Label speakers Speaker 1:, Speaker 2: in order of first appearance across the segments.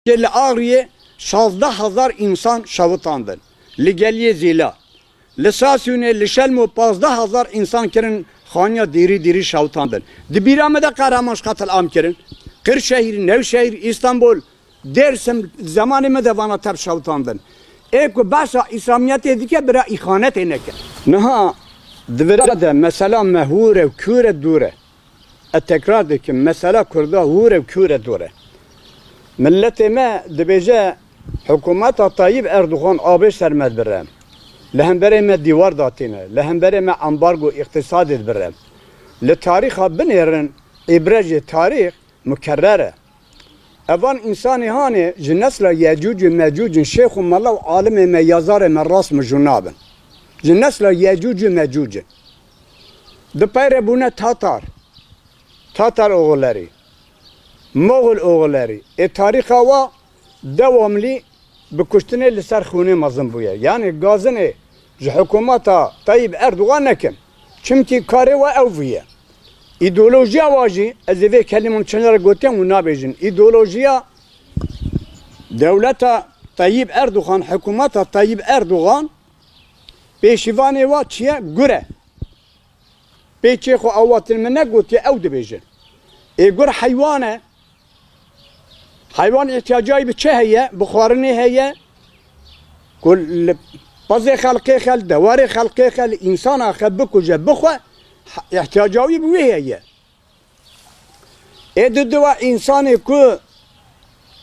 Speaker 1: Li Ağrı'ya 16,000 insan şavutandın. Li Geliye Zila. Li Sasyonê li Şelmo 15,000 insan kirin xaniya diri şavutandın. Di Bîramê de Kahramanş qetil am kirin. Kırşehir, Nevşehir, İstanbul, Dersim zamanı me de vana tep şavutandın. Ku başa İslamiyetê dike bira ihanetê neke. Niha divire de mesela mehûre kûre dûre. Tekrar dikim mesela Kurda hûre kûre dûre. Milletê me dibêje hikûmeta Tayyip Erdoğan avê sermed bire. Li hemberê me dîwar datîne, li hemberê me ambargo iqtisadê bire. Li tarîxa binêrin îbrejê tarîx mukerrer e. Evan insanê hanê ji nesla Yecûc û Mecûcin şêx û mela û alimê me yazarê me rast mijûl nabin. Ji nesla Yecûc û Mecûcin. Di peyre bûne Tatar oğulları, Moğol oğulları. Tarixa wa devamlı bi kuştinê li ser xûnê mezin bûye. Yani gazınê ji hikûmeta Tayyip Erdoğan nekin. Çünkü karê we ew bûye. İdeolojiya wa jî ez ê vê kelimên çinê gotiyan û nabêjin. İdeolojiya devleta Tayyip Erdoğan, hikûmeta Tayyip Erdoğan pêşîvanê wa çi ye? Gure. Pêçê xwe awatin min ne gotiye ew dibêjin. Gur heywan e. Hayvan ihtiyacı bi çi heye? Bi xwarinê heye. Ku li pazê xelkê xel, dewarê xelkê xel, insana xwe bikuje bixwe ihtiyacı bi wê heye. Di diva insanê ku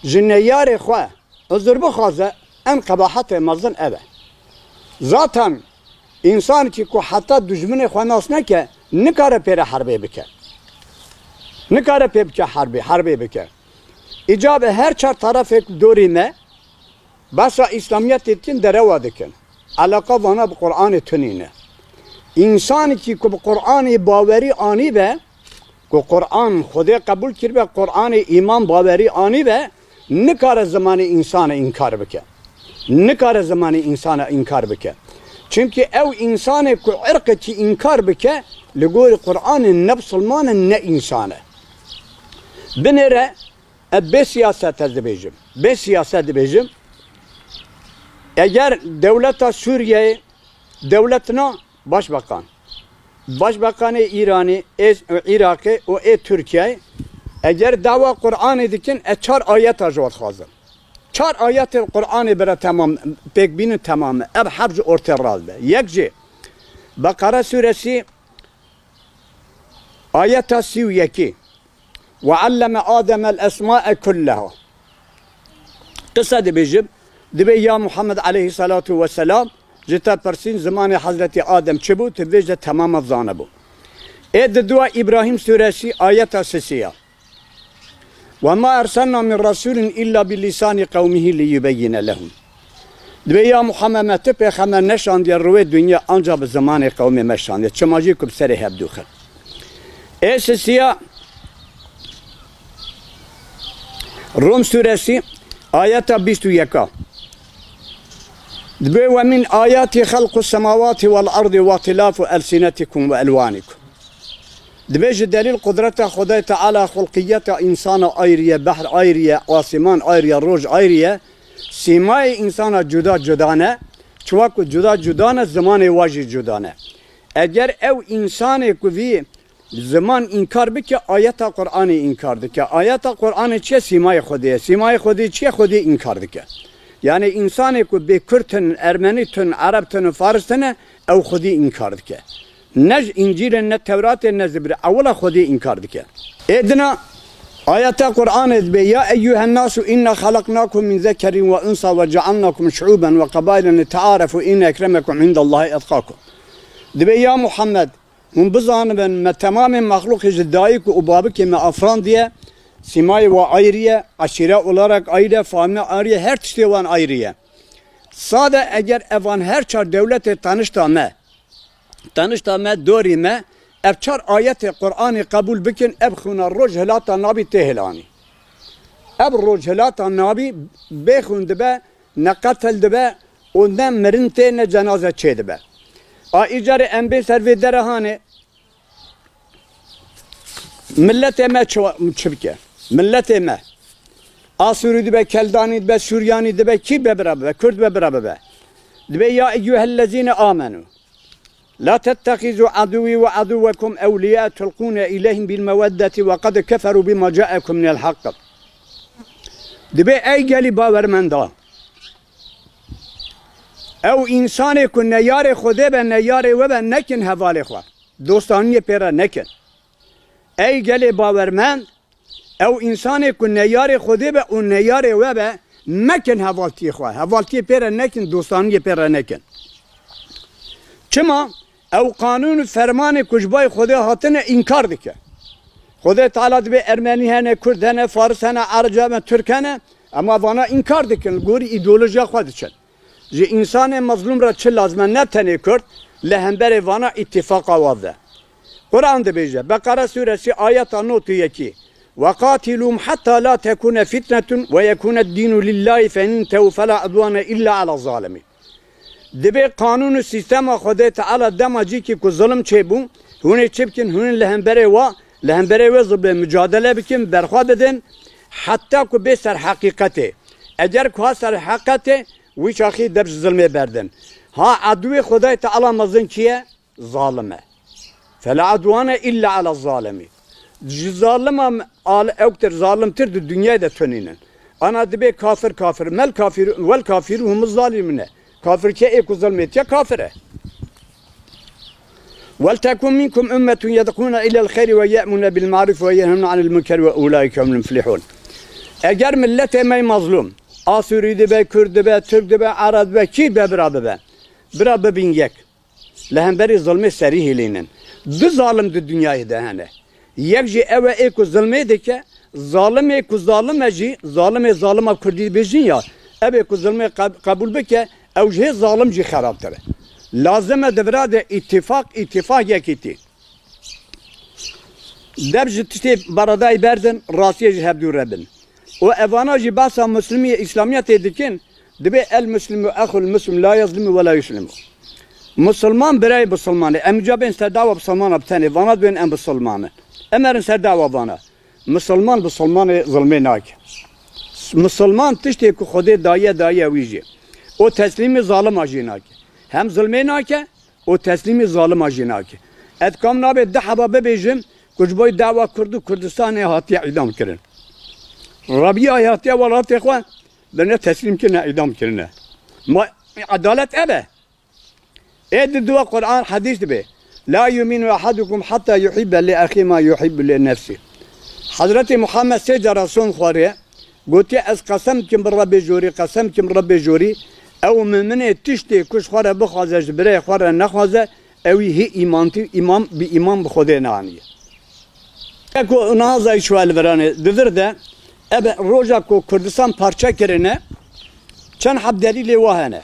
Speaker 1: ji neyarê xwe uzr bixwaze em qebahetê mezin ev e. Zaten insan ki ku heta dijminê xwe nas neke nikare pêre herbê bike. Nikare pê bike herbê bike. İcabe her çar tarafek dorî me basa İslamiyetê din derewa dikin. Alaka vana bi Qur'anê tunîne. İnsan ki ku bi Qur'anê bawerî anî be, ku Qur'an Xwedê qebûl kiribe, Qur'anê îman bawerî anî be, nikare zimanê insana inkar bike. Nikare zimanê insana inkar bike. Çünkü ev insanê ku irqekî inkar bike, li gorî Qur'anê ne Müslümanê ne insane. Binêre bê siyaset ez dibêjim. Bê siyaset dibêjim. Eğer devleta Sûriyeyê devletina Başbakanê İranî, Iraqê û Türkiye eğer dava Qur'anê dikin 4 ayet ji xwazin. 4 ayetê Qur'anê bire tamam pêk bînin tamamı. Ev hep ji ortê raz be. Yek jî Bekara suresi ayeta 32 وعلم آدم الأسماء كلها. قصة dibêjim dibe ya Muhammed aleyhissalatu vesselam jita persin zamanı Hazreti Adem çibu tebêje tamam zane bu. Di dua İbrahim suresi ayeta sesiya. وما أرسلنا من رسول إلا بلسان قومه ليبين لهم. Dibe ya Muhammed me te peygamber neşandiye rûvê dünya anca bi zamanê qewmê meşandiye. Çimacî ku bi serê heb dûxir. Sesiya Rum suresi ayeta 21. Dibe ve min ayati halqus semavati vel ardı ve ihtilafu elsinetikum ve elvanikum. Dibe ji delil kudreta Xwedê Teala xulqiyeta insana ayrıye, behr ayrıye, asiman ayrıye, roj ayrıye, simayê insana cuda ne, çuvaku cuda ne, zamanê wajî cuda ne. Eğer ev insanê ku vî zaman inkar bike ayeta Kur'an'ı inkar dike. Ayeta Kur'an'ı çiye simayê Xwedê. Simayê Xwedê çiye Xwedê inkar dike. Yani insanê ku bê Kürtün, Ermenîtün, Arabtün, Fars'tün ew Xwedê inkar dike. Ne İncil'e ne Tevrat'e ne Zebir'e evvela Xwedê inkar dike. Edina ayeta Kur'an'ı be ya eyyühen nasu inna halaknakum min zekerin ve unsa ve cealnakum şu'uben ve kabailen lita'arefu inne ekremekum indallahi etkakum. Dibe ya Muhammed Hûn bizanibin me temamên maxluqê ji dayîk û babikê me afran diye simayê we ayrıye, aşîre olarak ayrı, famî ayrı, her tiştê wan ayrıye. Sade eğer evan her çar devletê tanişta me dorî me ev çar ayetê Qur'anê qebûl bikin ev xûna roj hilata nabî tê hilanî. Ev roj hilata nabî bêxûn dibe, ne qetil dibe û ne mirin tê ne cenaze çê dibe. İcarê em bê ser vê derehanê milletê me çi bike? Milletê me Asuri dibe, Keldani dibe, Süryani dibe, ki be beraber, Kürt be beraber. Dibe ya eyyühellezine amenu. La tettehizu aduvi ve aduvekum evliya tulkune ileyhim bil meveddeti ve kad keferu bima ca'ekum minel hakkı. Dibe ey geli bavermenda. Ev insanı ku ne yare xude be ne yare ve ben nekin hevale xwa. Dostaniye pera nekin. Ey geli bavermend. Ev insanı ku ne yare xude be o ne yare ve be nekin hevalti xwa. Hevalti pera nekin, dostaniye pera nekin. Çima ev kanun fermanı kujbay xude hatine inkar dike. Xude Teala dibe Ermeni hene, Kürt hene, Fars hene, Arca hene, Türk hene ama bana inkar dikin. Gori ideolojiya xwa diçin. Ji insanê mazlum ra çi lazim ne tenê Kürt li hemberê vana ittifaqa wavde. Kur'an dibêje Bekara suresi ayeta notu yekî وَقَاتِلُهُمْ حَتَّى لَا تَكُونَ فِتْنَةٌ وَيَكُونَ الدِّينُ لِلّٰهِ فَاِنْتَهُ فَلَا عُدْوَانَ إِلَّا عَلَى الظَّالِمِينَ. Dibe kanunu sistema Xwedê Teala dema cî ku zulm çêbû hûnê çi bikin hûn li hemberê we zilmê mücadele bikin berxwe bidin heta ku bê ser heqîqetê. Eger ku ha ser heqîqetê wî çaxî deb ji zilmê berdin. Ha adûyê Xwedayê Teala mezin çi ye? Zalim e. Fela udwane illa ala zalimi. Ji zalima ewktir zalimtir di dünyayê de tönînin. Ana dibe kafir mel kafir vel kafiru humuz zalimine. Kafir ke ek zilmê ya kafir e. Vel tekun minkum ümmetun yed'ûne ilel hayri ve ye'mûne bil ma'ruf ve yenhûne anil münker ve ulaike humul müflihûn. Eğer millet emey mazlum Asuri dibe, Kürt dibe, Türk dibe, Arap dibe, ki be beraber. Beraber bin yek. Lehemberi zulmü seri hilinin. Du zalim du dünyayı da hene. Yek ji eve eko zulmü dike, zalim eko zalim eci, zalim Kürdi bejin ya, eve eko zulmü kabul bike, ev ji zalim ji xarabtır. Lazım e devrade ittifak yekiti. Deb ji tiştê baradayı berdin, rasiye ji hebdû rebin. O evana ji basa Müslimiye İslamiyetê dikin, dibe el Müslümü ahul Müslüm la yazlimu ve la yuslimu. Müslüman birey Müslümanı, emcabên serdava Müslüman abteni, vana dibên em Müslümanı. Emerin serdava vana. Müslüman zulmê nake. Müslüman tiştê ku Xwedê daye wî jî. O teslîmî zalim jî nake. Hem zulmê nake, o teslîmî zalim jî nake. Et kam nabe deheba bibêjim, ku ji bo dava Kurdistanê hatiye idam kirin. Rabia hayatiye ve rahat ekvan bana teslim kirine idam kirine. Adalet ebe. Edi dua Kur'an hadis dibe. La yuminu ahadukum hatta yuhibbe li ahi ma yuhibbu li nefsi. Hazreti Muhammed seyce Rasul khwariye goti ez qasem kim Rabbi jori ev mümine tişti kuş khwara bixwaze ji birey khwara nexwaze ewi hi imam bi Xwedê neaniye. Eko naza işval verane didir de ebe roja ko Kurdistan parça kirine çen hab delîlê wa hene.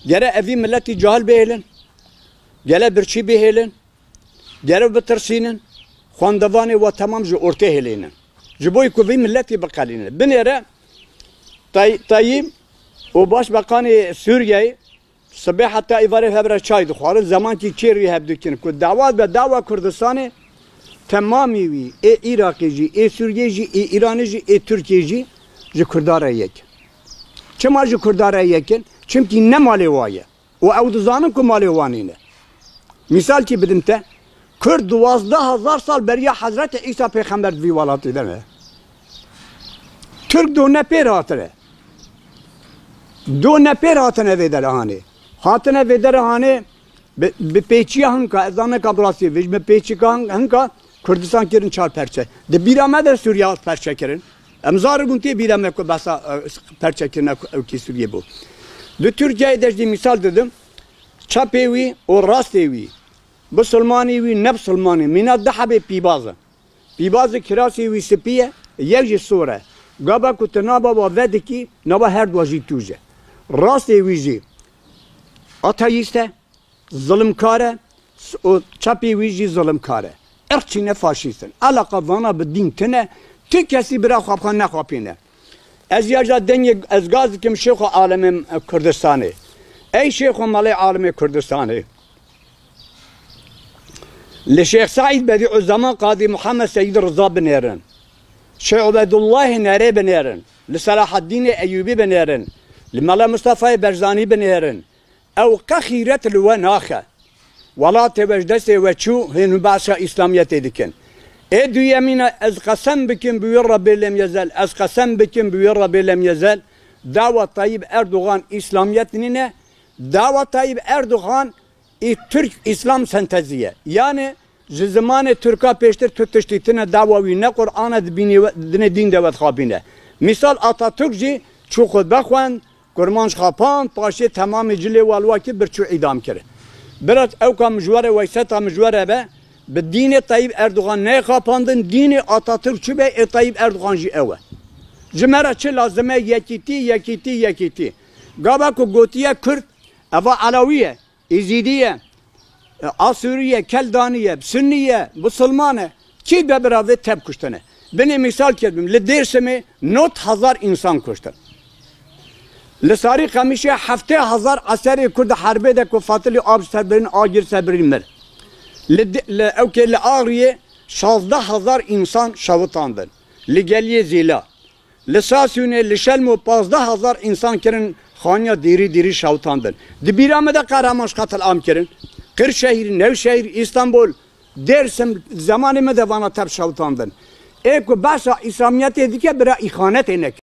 Speaker 1: Gere evî milletî cahil bihêlin, gele birçî bihêlin, gere bitirsînin, xwendevanê we temam ji ortê hêlînin. Ji bo ku vî milletî biqelînin. Binêre Tayyip û Başbakanê Sûriyeyê sibê heta îvarê hebre çay dixwarin zemankî çêrî heb dikin ku dawa Kurdistanê tamamî wî Iraqê jî, Sûriyê jî, İranê jî, Türkiye jî ji Kurdarê yek. Çima ji Kurdarê yekin? Çünkü ne malê wa ye. û ew dizanin ku malê wan ne. Misal ki bidin te, Kürt 12,000 sal beriya Hazreti İsa Peygamber vî welatê de ne. Türk do nepêr hatine. Do nepêr hatine vê derhanê. Hatine vê derhanê bi pêçiya hinka, ezanê kabrasî vê bi pêçika hinka Kurdistan kirin çar perçe. De bîrame de Sûriya perçe kirin. Em zaribûn tê bîrame ku besa perçe kirin ki Sûriye bû. Di Türkiye'ye de misal dedim. Çapê wî û rastê wî. Bisilmanî wî ne bisilmanî. Mîna dihebe pîbazı. Pîbazı kirasê wî spî ye, yek jî sor e. Gaba ku tu naba wa vedikî, naba her dua jî tû je. Rastê wî jî ateyîst e, zilimkar e, û çapê wî jî zilimkar e. Irqçî ne faşîstin. Alaka vana bi din tune, tu kesî bira xwapxan nexwapîne. Ez yaja dengê ez gaz dikim Şeyxu Alemê Kurdistanê. Ey Şeyxu malê Alemê Kurdistanê. Li Şeyx Saîd Bedî o zaman Qadî Muhammed Seyyid Rıza binêrin. Şeyh Ubeydullah nere benerin, li Salahaddin Eyyubi benerin, li Mala Mustafa Berzani benerin, ev kahiret li ve naxe. Valla tevecdese ve çu henu başa İslamiyet edikin. Edu yemine ez kasem bikin buyur Rabbi lem yezel, ez kasem bikin buyur Rabbi lem yezel. Davet Tayyip Erdoğan İslamiyetini ne? Davet Tayyip Erdoğan Türk İslam senteziye. Yani zamanı Türk'a peştir tutuştuğuna davavi ne Kur'an'a dine din devet xabine. Misal Atatürk'ci çok bakwan kurmanş xapan paşe tamamı cile valvaki birçu idam kere. Biraz evka mecvare ve seta mecvare be dini Tayyip Erdoğan ne kapandın dini Atatürkçü be Tayyip Erdoğan'cı eve. Cimera çi lazıme yekiti. Gaba ku gotiye Kürt, eva Alaviye, İzidiye, Asuriye, Keldaniye, Sünniye, Müslümane ki beberave tep kuştane. Beni misal kedim, li Dersimi 9000 insan kuştan. Li Sarı Kamış'a 7000 aseri Kurd harbe de ku Fatili Ab Serberin Agir Serberin mer. Li Ağrı'ya 16000 insan şavutandın. Li Geliye Zila. Li Sasûne, li Şelmo 15000 insan kirin xanya diri şavutandın. Di Biramede Kahramanş katıl am kirin. Kırşehir, Nevşehir, İstanbul, Dersim zamanı me de vana tep şavutandın. Eko başa İslamiyet edike bira ihanet enek.